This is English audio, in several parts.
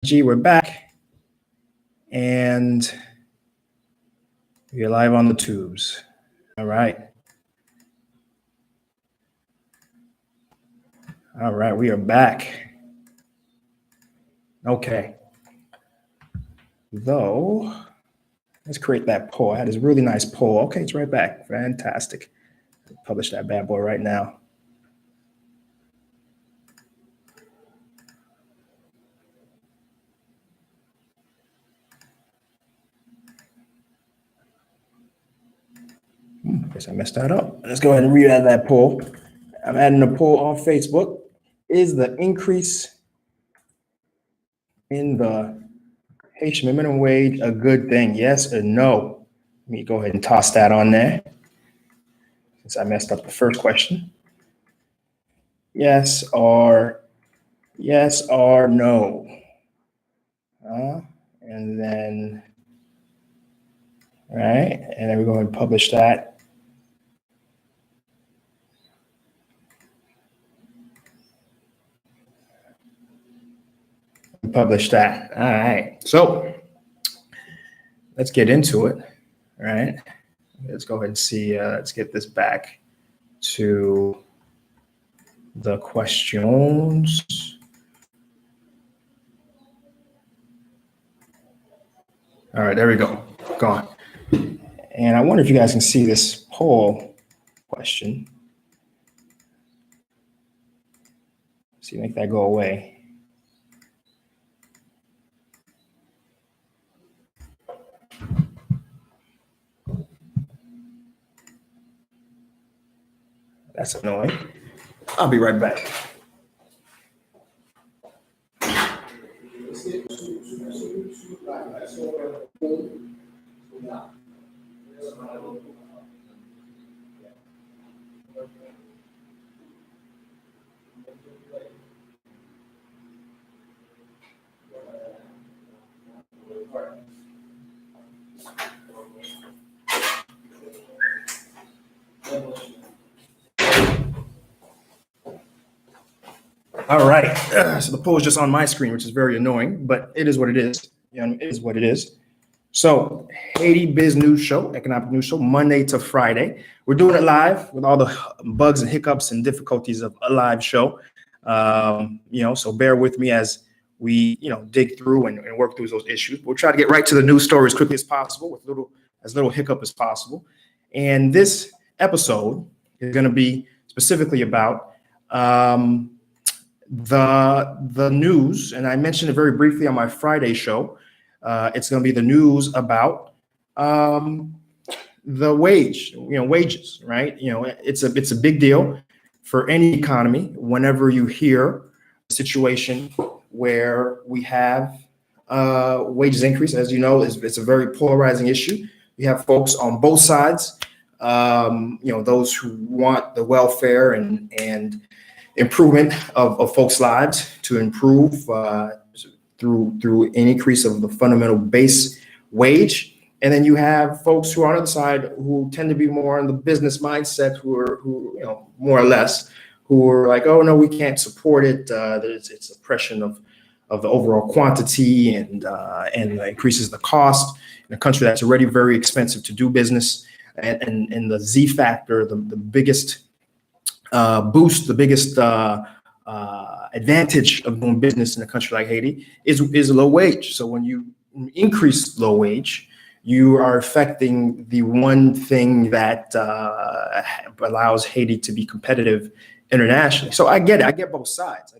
We're back, and we're live on the tubes. All right. All right, we are back. Okay. Though, let's create that poll. I had this really nice poll. Okay, it's right back. Fantastic. Publish that bad boy right now. Guess I messed that up. Let's go ahead and read out that poll. I'm adding a poll on Facebook. Is the increase in the Haitian minimum wage a good thing? Yes or no? Let me go ahead and toss that on there since I messed up the first question. Yes or no? And then, right, and then we go ahead and publish that. Publish that. All right. So let's get into it. All right. Let's go ahead and see. Let's get this back to the questions. All right. There we go. Gone. And I wonder if you guys can see this poll question. See, make that go away. That's annoying. I'll be right back. All right. So the poll is just on my screen, which is very annoying, but it is what it is. It is what it is. So Haiti Biz News Show, Economic News Show, Monday to Friday. We're doing it live with all the bugs and hiccups and difficulties of a live show. So bear with me as we, dig through and work through those issues. We'll try to get right to the news story as quickly as possible with as little hiccup as possible. And this episode is going to be specifically about the news, and I mentioned it very briefly on my Friday show. It's going to be the news about the wages, right? It's a big deal for any economy whenever you hear a situation where we have wages increase. As you know, it's a very polarizing issue. We have folks on both sides, those who want the welfare and improvement of folks' lives to improve through an increase of the fundamental base wage. And then you have folks who are on the other side who tend to be more in the business mindset, who more or less, who are like, oh no, we can't support it. It's oppression of the overall quantity and increases the cost in a country that's already very expensive to do business. And the Z factor, the biggest boost, the biggest advantage of doing business in a country like Haiti is low wage. So when you increase low wage, you are affecting the one thing that allows Haiti to be competitive internationally. So I get it. I get both sides.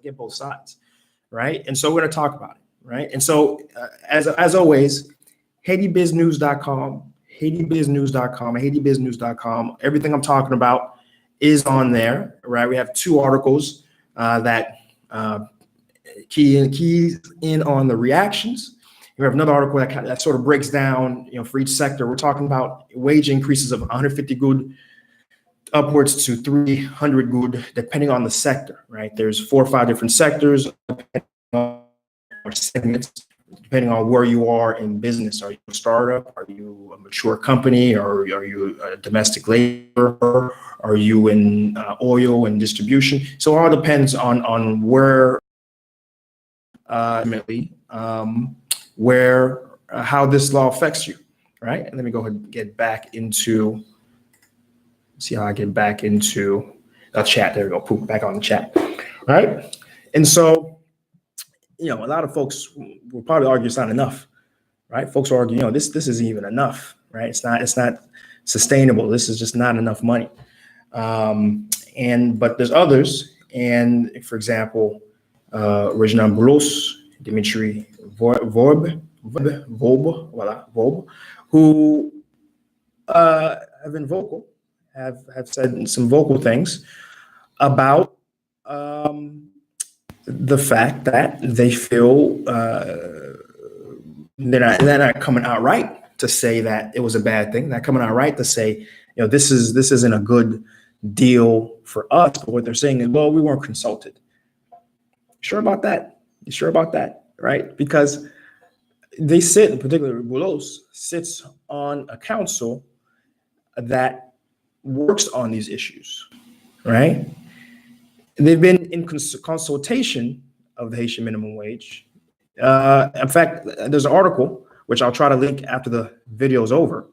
Right. And so we're going to talk about it. Right. And so as always, HaitiBizNews.com, HaitiBizNews.com, everything I'm talking about is on there, right? We have two articles that keys in on the reactions. We have another article that sort of breaks down, for each sector. We're talking about wage increases of 150 good upwards to 300 good, depending on the sector, right? There's 4 or 5 different sectors, or segments, depending on where you are in business. Are you a startup? Are you a mature company? Or are you a domestic labor? Are you in oil and distribution? So it all depends on where ultimately, where how this law affects you, right? And let me go ahead and get back into, see how I get back into the chat. There we go. Poof, back on the chat, right? And so, a lot of folks will probably argue it's not enough, right? Folks argue, this isn't even enough, right? It's not sustainable. This is just not enough money. But there's others, and for example, Reginald Boulos, Dimitri Vorb, who have been vocal, have said some vocal things about the fact that they feel they're not coming out right to say that it was a bad thing. Not coming out right to say, this isn't a good deal for us. But what they're saying is, well, we weren't consulted. Sure about that? You sure about that? Right? Because they sit, in particular, Boulos sits on a council that works on these issues, right? They've been in consultation of the Haitian minimum wage. In fact, there's an article, which I'll try to link after the video is over,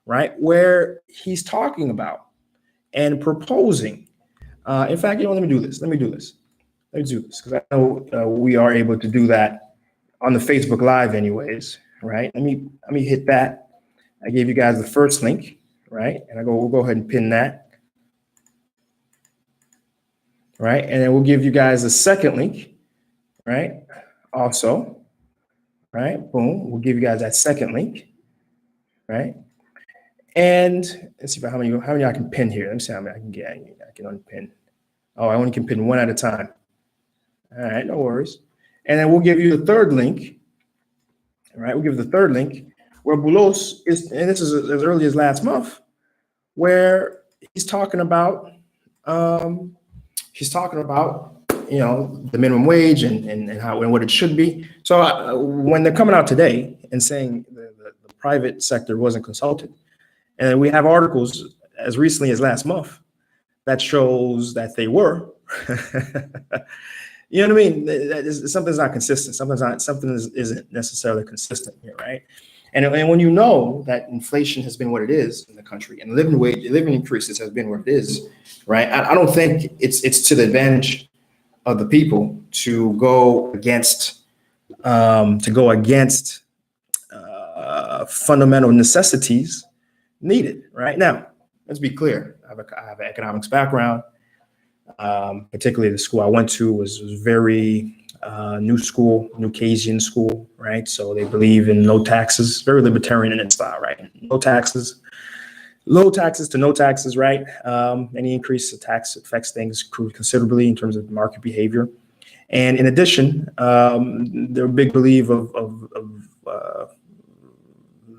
right, where he's talking about and proposing. In fact, let me do this because I know we are able to do that on the Facebook Live anyways, right? Let me hit that. I gave you guys the first link, right? And we'll go ahead and pin that, right? And then we'll give you guys a second link, right? Also, right? Boom. We'll give you guys that second link, right? And let's see how many I can pin here. Let me see how many I can get. I can unpin. Oh, I only can pin one at a time. All right, no worries. And then we'll give you the third link. All right, we'll give you the third link where Boulos is, and this is as early as last month, where he's talking about the minimum wage and how and what it should be. So when they're coming out today and saying the private sector wasn't consulted, and we have articles as recently as last month that shows that they were. You know what I mean? Something's not consistent. Something isn't necessarily consistent here, right? And when you know that inflation has been what it is in the country, and living increases has been what it is, right? I don't think it's to the advantage of the people to go against fundamental necessities needed. Right now, let's be clear. I have an economics background. Particularly the school I went to was very new Keynesian school, right? So they believe in low taxes, very libertarian in its style, right? Low taxes to no taxes, right? Any increase of tax affects things considerably in terms of market behavior. And in addition, they're a big believer of the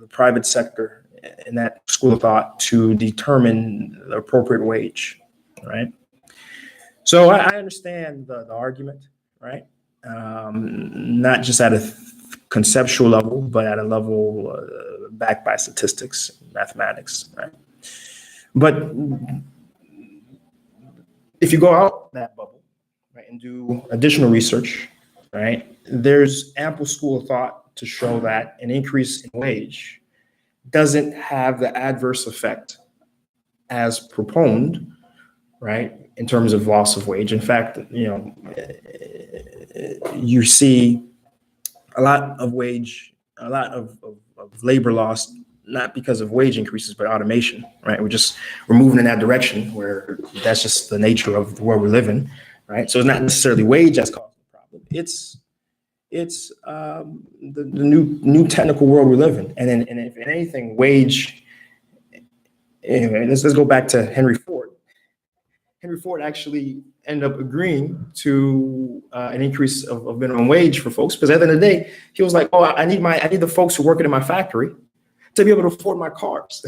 private sector in that school of thought to determine the appropriate wage, right? So I understand the argument, right? Not just at a conceptual level, but at a level backed by statistics, mathematics, right? But if you go out that bubble, right, and do additional research, right, there's ample school of thought to show that an increase in wage doesn't have the adverse effect as proponed, right, in terms of loss of wage. In fact, you see a lot of labor loss, not because of wage increases, but automation, right? We're moving in that direction where that's just the nature of where we live in, right? So it's not necessarily wage that's causing the problem. It's the new technical world we live in. And if anything, wage, anyway, let's go back to Henry Ford. Henry Ford actually ended up agreeing to an increase of minimum wage for folks, because at the end of the day, he was like, "Oh, I need the folks who are working in my factory to be able to afford my cars,"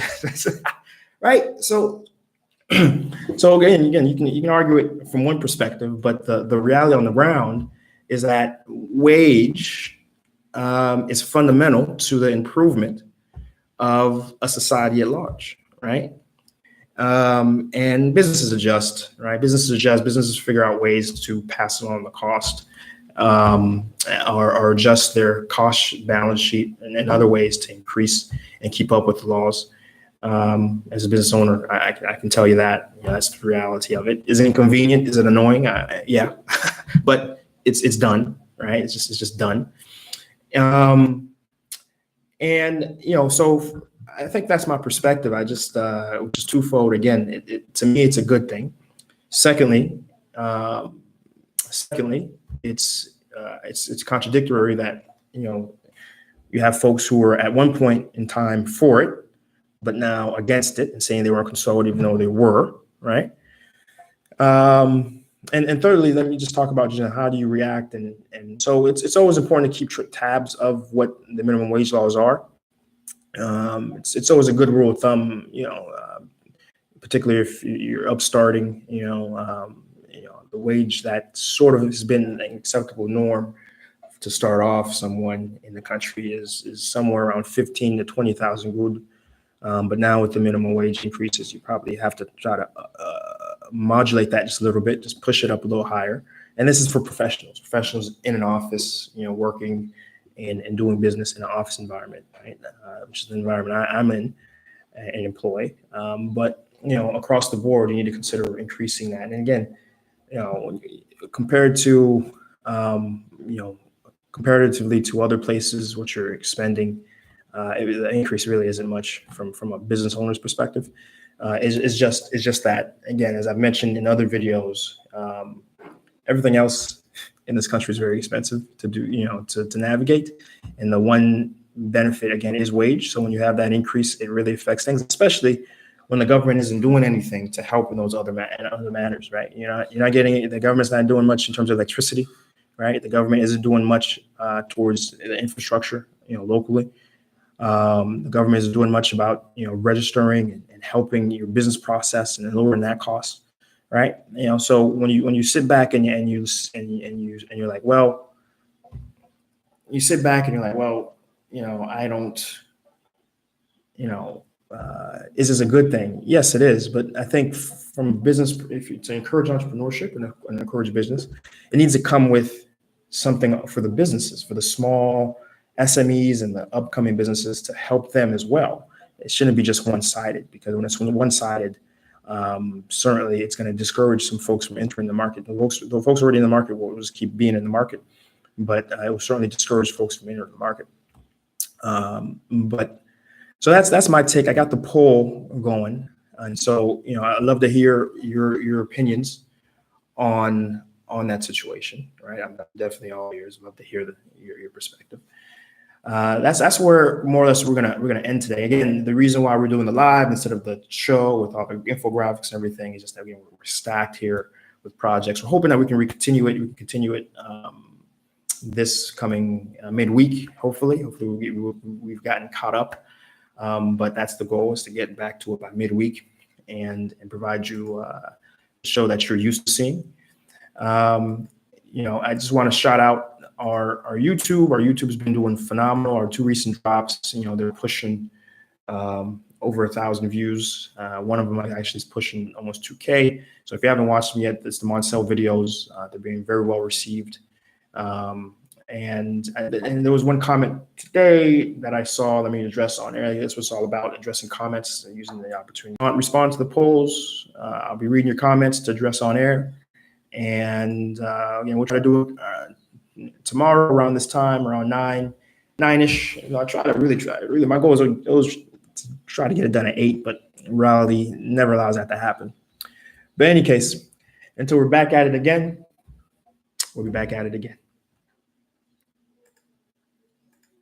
right? So again, you can argue it from one perspective, but the reality on the ground is that wage is fundamental to the improvement of a society at large, right? And businesses adjust, right? Businesses figure out ways to pass along the cost or adjust their cost balance sheet and other ways to increase and keep up with the laws. As a business owner, I can tell you that, that's the reality of it. Is it inconvenient? Is it annoying? Yeah, but it's done, right? It's just done. And so I think that's my perspective. I just which is twofold. Again, to me, it's a good thing. Secondly, it's contradictory that you have folks who were at one point in time for it, but now against it and saying they weren't consulted, even though they were, right? And thirdly, let me just talk about how do you react, and so it's always important to keep tabs of what the minimum wage laws are. It's always a good rule of thumb, particularly if you're upstarting, the wage that sort of has been an acceptable norm to start off someone in the country is somewhere around 15 to 20,000 good. But now with the minimum wage increases, you probably have to try to modulate that just a little bit, just push it up a little higher. And this is for professionals in an office, working and doing business in an office environment, right? Which is the environment I'm in and employ. But across the board, you need to consider increasing that. And again, compared to comparatively to other places which are expending, the increase really isn't much from a business owner's perspective. It's just that, again, as I've mentioned in other videos, everything else in this country is very expensive to do, to navigate. And the one benefit, again, is wage. So when you have that increase, it really affects things, especially when the government isn't doing anything to help in those other matters, right? You're not getting, the government's not doing much in terms of electricity, right? The government isn't doing much towards the infrastructure, locally. The government isn't doing much about, registering and helping your business process and lowering that cost, right? So when you sit back and you're like, well, you sit back and you're like, well, I don't, is this a good thing? Yes, it is. But I think from business, to encourage entrepreneurship and encourage business, it needs to come with something for the businesses, for the small SMEs and the upcoming businesses, to help them as well. It shouldn't be just one-sided, because when it's one-sided, certainly it's going to discourage some folks from entering the market. The folks already in the market will just keep being in the market, but it will certainly discourage folks from entering the market. But so that's my take. I got the poll going, and so I'd love to hear your opinions on that situation. Right, I'm definitely all ears. I'd love to hear your perspective. That's where more or less we're gonna end today. Again, the reason why we're doing the live instead of the show with all the infographics and everything is just that we're stacked here with projects. We're hoping that we can continue it this coming midweek. Hopefully we've gotten caught up. But that's the goal, is to get back to it by midweek and provide you a show that you're used to seeing. I just want to shout out our YouTube. Our YouTube's been doing phenomenal. Our two recent drops, they're pushing over 1,000 views. One of them actually is pushing almost 2K. So if you haven't watched them yet, it's the Moncel videos. They're being very well received. And there was one comment today that I saw. Let me address on air. This was all about addressing comments and using the opportunity. Respond to the polls. I'll be reading your comments to address on air. And we'll try to do it tomorrow around this time, around 9-ish. I try. My goal is to try to get it done at 8, but reality never allows that to happen. But in any case, until we're back at it again, we'll be back at it again.